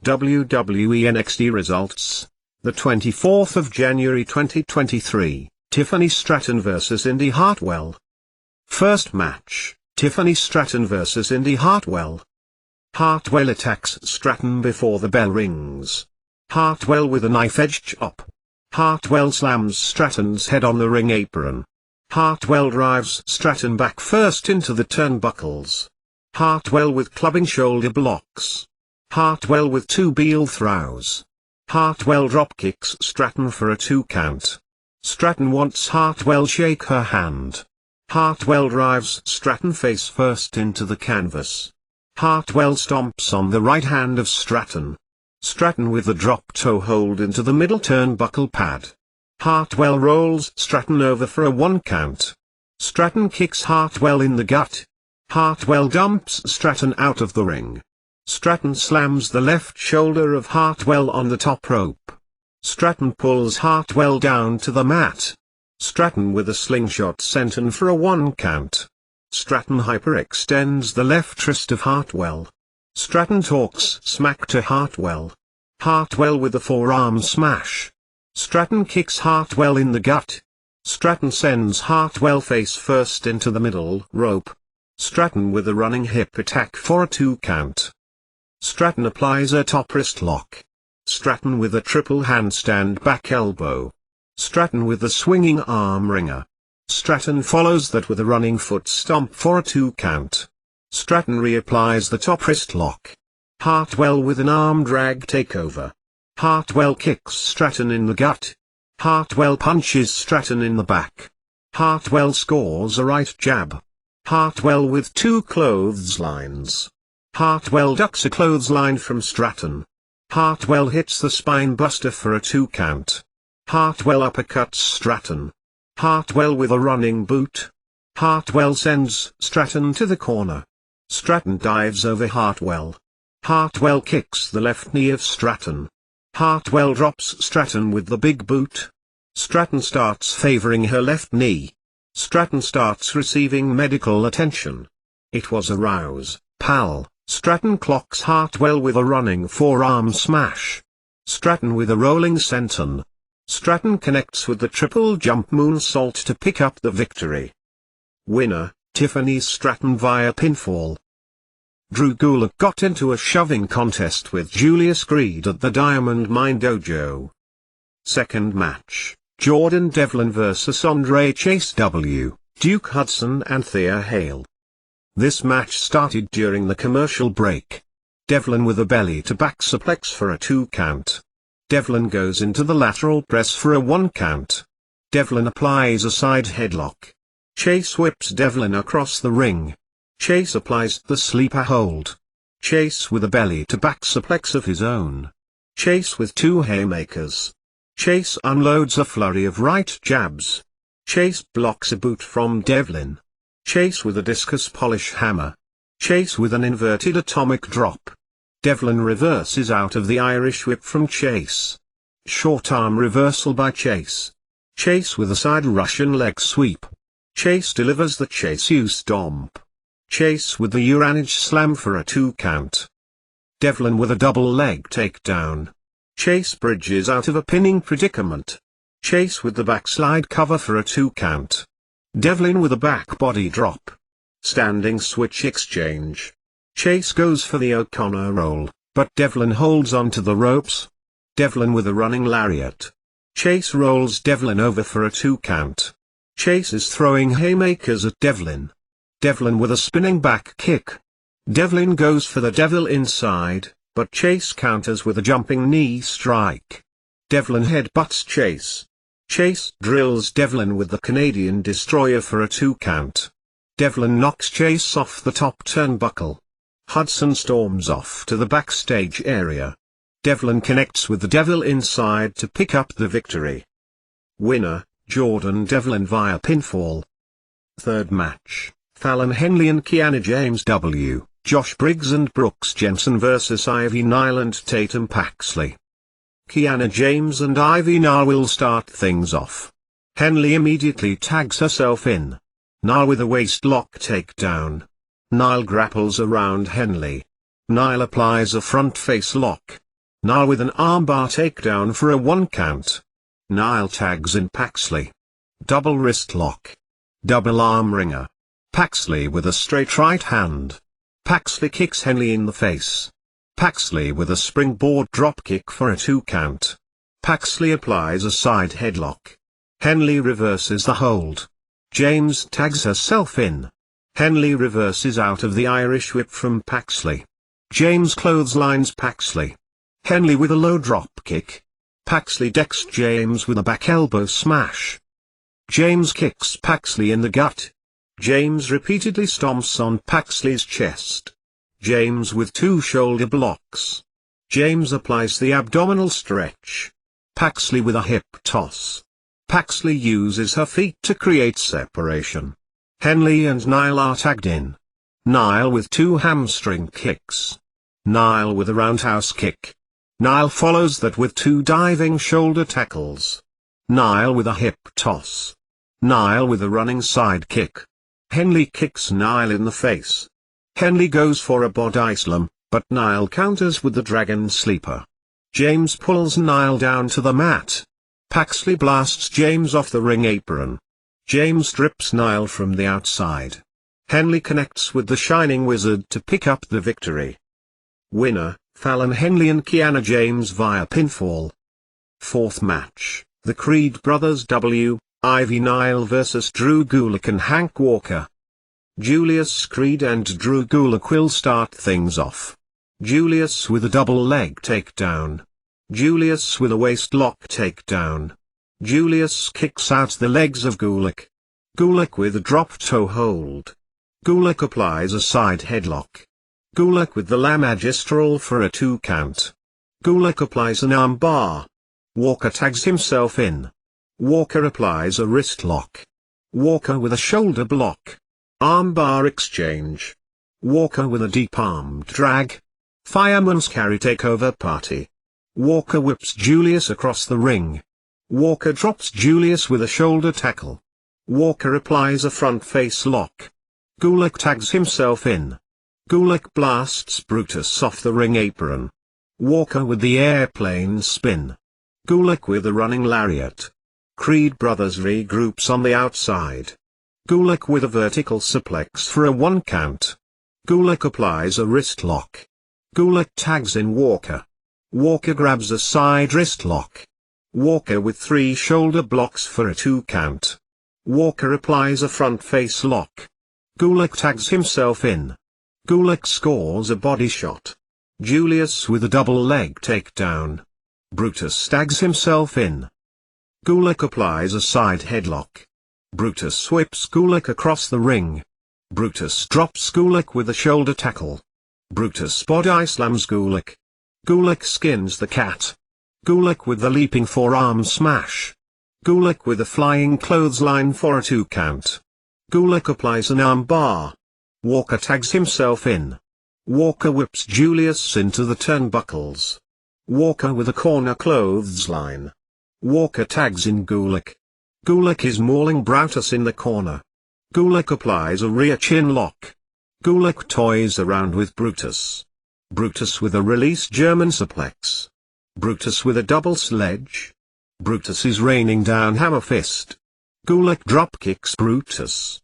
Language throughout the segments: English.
WWE NXT results. The 24th of January 2023, Tiffany Stratton vs Indi Hartwell. First match, Tiffany Stratton vs Indi Hartwell. Hartwell attacks Stratton before the bell rings. Hartwell with a knife-edge chop. Hartwell slams Stratton's head on the ring apron. Hartwell drives Stratton back first into the turnbuckles. Hartwell with clubbing shoulder blocks. Hartwell with two heel throws. Hartwell dropkicks Stratton for a 2 count. Stratton wants Hartwell shake her hand. Hartwell drives Stratton face first into the canvas. Hartwell stomps on the right hand of Stratton. Stratton with the drop toe hold into the middle turnbuckle pad. Hartwell rolls Stratton over for a 1 count. Stratton kicks Hartwell in the gut. Hartwell dumps Stratton out of the ring. Stratton slams the left shoulder of Hartwell on the top rope. Stratton pulls Hartwell down to the mat. Stratton with a slingshot senton for a 1 count. Stratton hyperextends the left wrist of Hartwell. Stratton talks smack to Hartwell. Hartwell with a forearm smash. Stratton kicks Hartwell in the gut. Stratton sends Hartwell face first into the middle rope. Stratton with a running hip attack for a 2 count. Stratton applies a top wrist lock. Stratton with a triple handstand back elbow. Stratton with a swinging arm wringer. Stratton follows that with a running foot stomp for a 2 count. Stratton reapplies the top wrist lock. Hartwell with an arm drag takeover. Hartwell kicks Stratton in the gut. Hartwell punches Stratton in the back. Hartwell scores a right jab. Hartwell with 2 clotheslines. Hartwell ducks a clothesline from Stratton. Hartwell hits the spine buster for a 2 count. Hartwell uppercuts Stratton. Hartwell with a running boot. Hartwell sends Stratton to the corner. Stratton dives over Hartwell. Hartwell kicks the left knee of Stratton. Hartwell drops Stratton with the big boot. Stratton starts favoring her left knee. Stratton starts receiving medical attention. It was a rouse, pal. Stratton clocks Hartwell with a running forearm smash. Stratton with a rolling senton. Stratton connects with the triple jump moonsault to pick up the victory. Winner, Tiffany Stratton via pinfall. Drew Gulak got into a shoving contest with Julius Creed at the Diamond Mine Dojo. Second match, Jordan Devlin vs Andre Chase W, Duke Hudson and Thea Hale. This match started during the commercial break. Devlin with a belly-to-back suplex for a 2 count. Devlin goes into the lateral press for a 1 count. Devlin applies a side headlock. Chase whips Devlin across the ring. Chase applies the sleeper hold. Chase with a belly-to-back suplex of his own. Chase with 2 haymakers. Chase unloads a flurry of right jabs. Chase blocks a boot from Devlin. Chase with a discus polish hammer. Chase with an inverted atomic drop. Devlin reverses out of the Irish whip from Chase. Short arm reversal by Chase. Chase with a side Russian leg sweep. Chase delivers the Chase U stomp. Chase with the Uranage slam for a 2 count. Devlin with a double leg takedown. Chase bridges out of a pinning predicament. Chase with the backslide cover for a 2 count. Devlin with a back body drop. Standing switch exchange. Chase goes for the O'Connor roll, but Devlin holds onto the ropes. Devlin with a running lariat. Chase rolls Devlin over for a 2 count. Chase is throwing haymakers at Devlin. Devlin with a spinning back kick. Devlin goes for the devil inside, but Chase counters with a jumping knee strike. Devlin headbutts Chase. Chase drills Devlin with the Canadian Destroyer for a 2 count. Devlin knocks Chase off the top turnbuckle. Hudson storms off to the backstage area. Devlin connects with the devil inside to pick up the victory. Winner, Jordan Devlin via pinfall. Third match, Fallon Henley and Kiana James W, Josh Briggs and Brooks Jensen vs Ivy Nile and Tatum Paxley. Kiana James and Ivy Nile will start things off. Henley immediately tags herself in. Nile with a waist lock takedown. Nile grapples around Henley. Nile applies a front face lock. Niall with an armbar takedown for a 1 count. Niall tags in Paxley. Double wrist lock. Double arm wringer. Paxley with a straight right hand. Paxley kicks Henley in the face. Paxley with a springboard dropkick for a 2 count. Paxley applies a side headlock. Henley reverses the hold. James tags herself in. Henley reverses out of the Irish whip from Paxley. James clotheslines Paxley. Henley with a low drop kick. Paxley decks James with a back elbow smash. James kicks Paxley in the gut. James repeatedly stomps on Paxley's chest. James with 2 shoulder blocks. James applies the abdominal stretch. Paxley with a hip toss. Paxley uses her feet to create separation. Henley and Niall are tagged in. Niall with 2 hamstring kicks. Niall with a roundhouse kick. Niall follows that with 2 diving shoulder tackles. Niall with a hip toss. Niall with a running side kick. Henley kicks Niall in the face. Henley goes for a body slam, but Niall counters with the dragon sleeper. James pulls Niall down to the mat. Paxley blasts James off the ring apron. James strips Niall from the outside. Henley connects with the Shining Wizard to pick up the victory. Winner, Fallon Henley and Kiana James via pinfall. 4th match, the Creed Brothers Ivy Nile vs Drew Gulak and Hank Walker. Julius Creed and Drew Gulak will start things off. Julius with a double leg takedown. Julius with a waist lock takedown. Julius kicks out the legs of Gulak. Gulak with a drop toe hold. Gulak applies a side headlock. Gulak with the La Magistral for a 2 count. Gulak applies an arm bar. Walker tags himself in. Walker applies a wrist lock. Walker with a shoulder block. Arm bar exchange. Walker with a deep armed drag. Fireman's carry takeover party. Walker whips Julius across the ring. Walker drops Julius with a shoulder tackle. Walker applies a front face lock. Gulak tags himself in. Gulak blasts Brutus off the ring apron. Walker with the airplane spin. Gulak with a running lariat. Creed Brothers regroups on the outside. Gulak with a vertical suplex for a 1 count. Gulak applies a wrist lock. Gulak tags in Walker. Walker grabs a side wrist lock. Walker with 3 shoulder blocks for a 2 count. Walker applies a front face lock. Gulak tags himself in. Gulak scores a body shot. Julius with a double leg takedown. Brutus tags himself in. Gulak applies a side headlock. Brutus whips Gulak across the ring. Brutus drops Gulak with a shoulder tackle. Brutus body slams Gulak. Gulak skins the cat. Gulak with the leaping forearm smash. Gulak with a flying clothesline for a 2 count. Gulak applies an arm bar. Walker tags himself in. Walker whips Julius into the turnbuckles. Walker with a corner clothesline. Walker tags in Gulak. Gulak is mauling Brutus in the corner. Gulak applies a rear chin lock. Gulak toys around with Brutus. Brutus with a release German suplex. Brutus with a double sledge. Brutus is raining down hammer fist. Gulak dropkicks Brutus.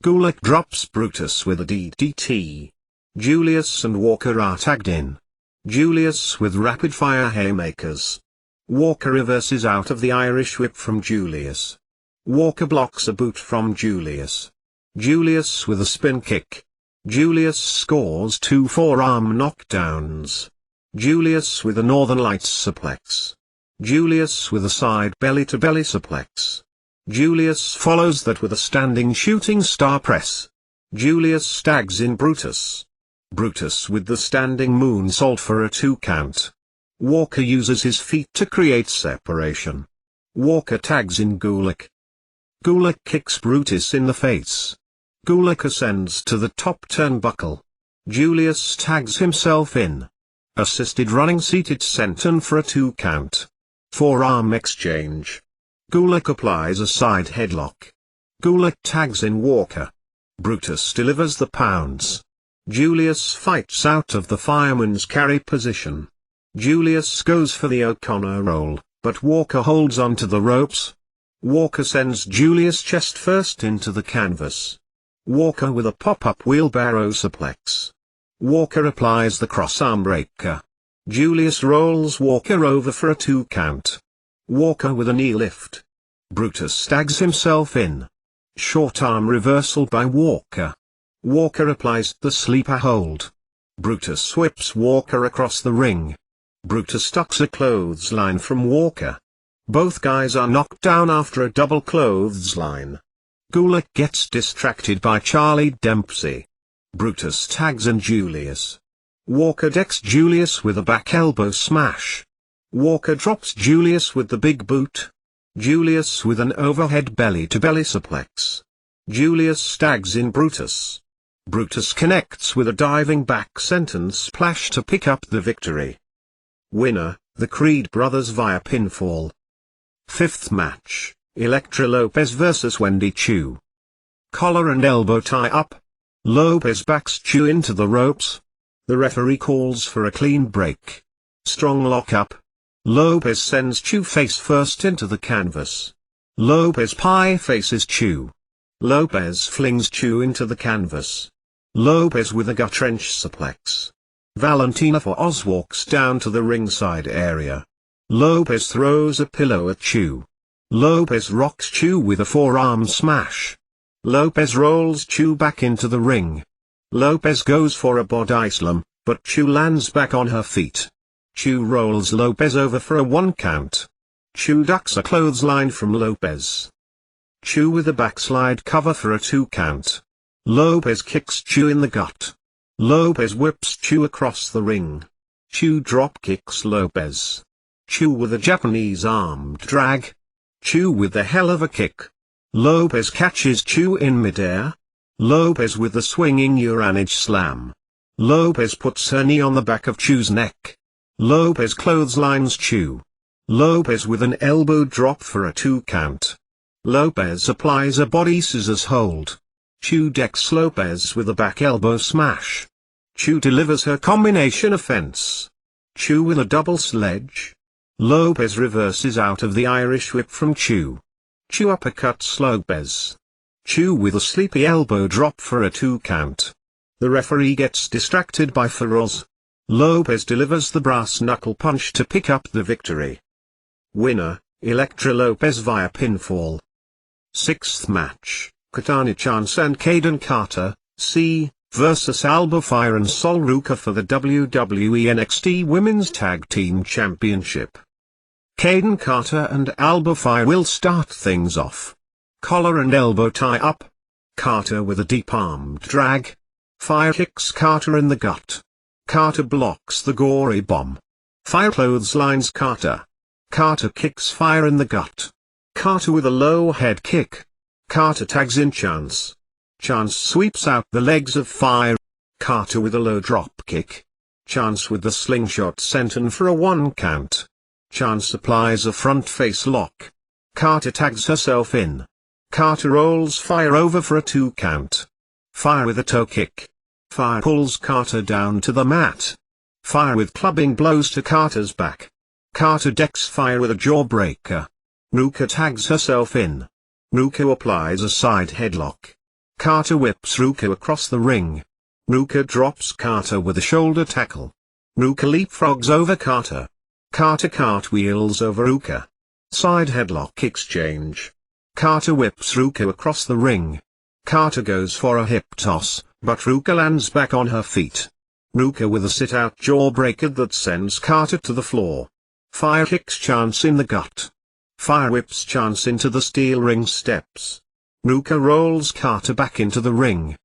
Gulak drops Brutus with a DDT. Julius and Walker are tagged in. Julius with rapid fire haymakers. Walker reverses out of the Irish whip from Julius. Walker blocks a boot from Julius. Julius with a spin kick. Julius scores 2 forearm knockdowns. Julius with a Northern Lights suplex. Julius with a side belly-to-belly suplex. Julius follows that with a standing shooting star press. Julius tags in Brutus. Brutus with the standing moonsault for a 2 count. Walker uses his feet to create separation. Walker tags in Gulak. Gulak kicks Brutus in the face. Gulak ascends to the top turnbuckle. Julius tags himself in. Assisted running seated senton for a 2 count. Forearm exchange. Gulak applies a side headlock. Gulak tags in Walker. Brutus delivers the pounds. Julius fights out of the fireman's carry position. Julius goes for the O'Connor roll, but Walker holds onto the ropes. Walker sends Julius chest first into the canvas. Walker with a pop-up wheelbarrow suplex. Walker applies the cross-arm breaker. Julius rolls Walker over for a 2 count. Walker with a knee lift. Brutus tags himself in. Short arm reversal by Walker. Walker applies the sleeper hold. Brutus whips Walker across the ring. Brutus ducks a clothesline from Walker. Both guys are knocked down after a double clothesline. Gulak gets distracted by Charlie Dempsey. Brutus tags in Julius. Walker decks Julius with a back elbow smash. Walker drops Julius with the big boot. Julius with an overhead belly-to-belly suplex. Julius tags in Brutus. Brutus connects with a diving back senton splash to pick up the victory. Winner, the Creed brothers via pinfall. Fifth match, Elektra Lopez vs Wendy Chu. Collar and elbow tie up. Lopez backs Chu into the ropes. The referee calls for a clean break. Strong lock-up. Lopez sends Chu face first into the canvas. Lopez pie faces Chu. Lopez flings Chu into the canvas. Lopez with a gut wrench suplex. Valentina for Oz walks down to the ringside area. Lopez throws a pillow at Chu. Lopez rocks Chu with a forearm smash. Lopez rolls Chu back into the ring. Lopez goes for a body slam, but Chu lands back on her feet. Chu rolls Lopez over for a 1 count. Chu ducks a clothesline from Lopez. Chu with a backslide cover for a 2 count. Lopez kicks Chu in the gut. Lopez whips Chu across the ring. Chu drop kicks Lopez. Chu with a Japanese armed drag. Chu with the hell of a kick. Lopez catches Chu in midair. Lopez with the swinging Uranage slam. Lopez puts her knee on the back of Chu's neck. Lopez clotheslines Chu. Lopez with an elbow drop for a 2 count. Lopez applies a body scissors hold. Chu decks Lopez with a back elbow smash. Chu delivers her combination offense. Chu with a double sledge. Lopez reverses out of the Irish whip from Chu. Chu uppercuts Lopez. Chu with a sleepy elbow drop for a 2 count. The referee gets distracted by Feroz. Lopez delivers the brass knuckle punch to pick up the victory. Winner, Elektra Lopez via pinfall. Sixth match, Katana Chance and Kaden Carter, C, vs Alba Fire and Sol Ruka for the WWE NXT Women's Tag Team Championship. Kaden Carter and Alba Fire will start things off. Collar and elbow tie up. Carter with a deep armed drag. Fire kicks Carter in the gut. Carter blocks the gory bomb. Fire clotheslines Carter. Carter kicks Fire in the gut. Carter with a low head kick. Carter tags in Chance. Chance sweeps out the legs of Fire. Carter with a low drop kick. Chance with the slingshot senton for a 1 count. Chance applies a front face lock. Carter tags herself in. Carter rolls Fire over for a 2 count. Fire with a toe kick. Fire pulls Carter down to the mat. Fire with clubbing blows to Carter's back. Carter decks Fire with a jawbreaker. Ruka tags herself in. Ruka applies a side headlock. Carter whips Ruka across the ring. Ruka drops Carter with a shoulder tackle. Ruka leapfrogs over Carter. Carter cartwheels over Ruka. Side headlock exchange. Carter whips Ruka across the ring. Carter goes for a hip toss, but Ruka lands back on her feet. Ruka with a sit-out jawbreaker that sends Carter to the floor. Fire kicks Chance in the gut. Fire whips Chance into the steel ring steps. Ruka rolls Carter back into the ring.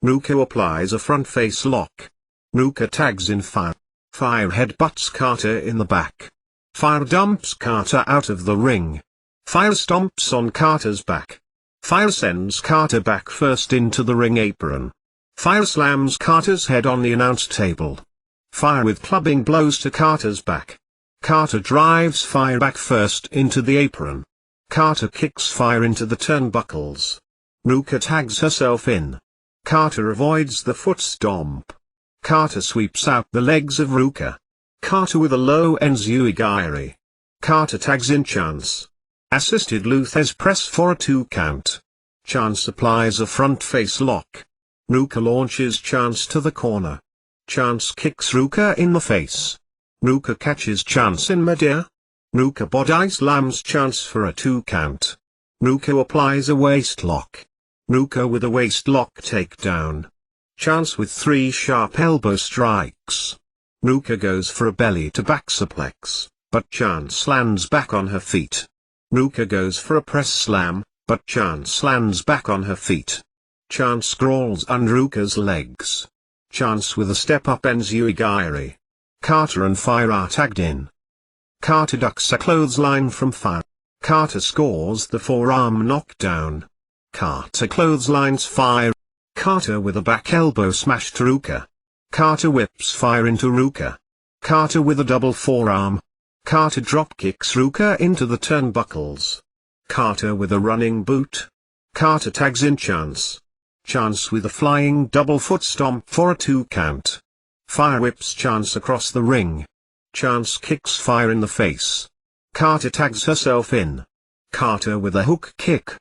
Ruka applies a front face lock. Ruka tags in Fire. Fire headbutts Carter in the back. Fire dumps Carter out of the ring. Fire stomps on Carter's back. Fire sends Carter back first into the ring apron. Fire slams Carter's head on the announce table. Fire with clubbing blows to Carter's back. Carter drives Fire back first into the apron. Carter kicks Fire into the turnbuckles. Ruka tags herself in. Carter avoids the foot stomp. Carter sweeps out the legs of Ruka. Carter with a low enziguri. Carter tags in Chance. Assisted Luthez press for a 2 count. Chance applies a front face lock. Ruka launches Chance to the corner. Chance kicks Ruka in the face. Ruka catches Chance in midair. Ruka body slams Chance for a 2 count. Ruka applies a waist lock. Ruka with a waist lock takedown. Chance with 3 sharp elbow strikes. Ruka goes for a belly to back suplex, but Chance lands back on her feet. Ruka goes for a press slam, but Chance lands back on her feet. Chance scrawls on Ruka's legs. Chance with a step-up enziguri. Carter and Fire are tagged in. Carter ducks a clothesline from Fire. Carter scores the forearm knockdown. Carter clotheslines Fire. Carter with a back elbow smash to Ruka. Carter whips Fire into Ruka. Carter with a double forearm. Carter dropkicks Ruka into the turnbuckles. Carter with a running boot. Carter tags in Chance. Chance with a flying double foot stomp for a 2 count. Fire whips Chance across the ring. Chance kicks Fire in the face. Carter tags herself in. Carter with a hook kick.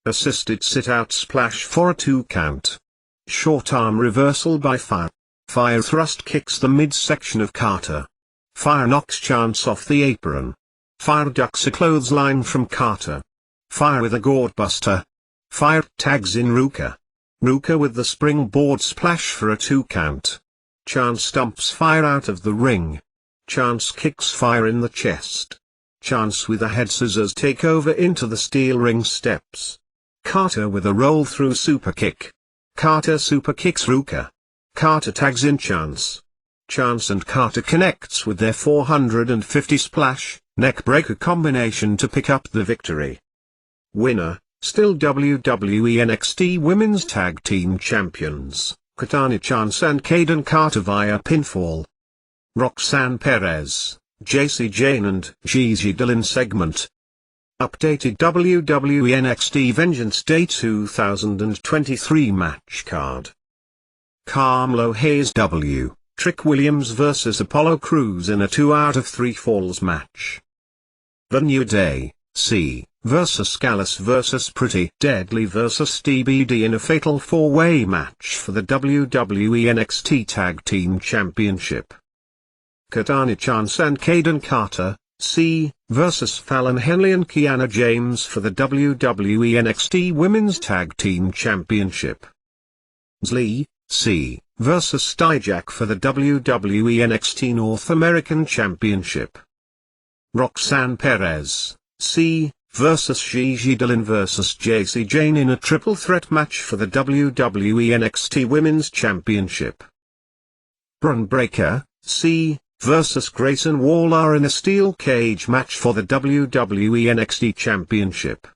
Assisted sit-out splash for a 2 count. Short arm reversal by Fire. Fire thrust kicks the midsection of Carter. Fire knocks Chance off the apron. Fire ducks a clothesline from Carter. Fire with a gourd buster. Fire tags in Ruka. Ruka with the springboard splash for a 2 count. Chance stomps Fire out of the ring. Chance kicks Fire in the chest. Chance with a head scissors takeover into the steel ring steps. Carter with a roll through super kick. Carter super kicks Ruka. Carter tags in Chance. Chance and Carter connects with their 450 splash, neckbreaker combination to pick up the victory. Winner, still WWE NXT Women's Tag Team Champions, Katani Chance and Kaden Carter via pinfall. Roxanne Perez, JC Jane and Gigi Dillon segment. Updated WWE NXT Vengeance Day 2023 match card. Carmelo Hayes W. Trick Williams vs Apollo Crews in a 2 out of 3 falls match. The New Day, C. vs Gallus vs Pretty Deadly vs DBD in a fatal 4-way match for the WWE NXT Tag Team Championship. Katani Chance and Kaden Carter, C. vs Fallon Henley and Kiana James for the WWE NXT Women's Tag Team Championship. Zlee, C. vs Dijak for the WWE NXT North American Championship. Roxanne Perez, C. vs Gigi Dillon vs JC Jane in a triple threat match for the WWE NXT Women's Championship. Bron Breakker, C. vs Grayson Waller in a steel cage match for the WWE NXT Championship.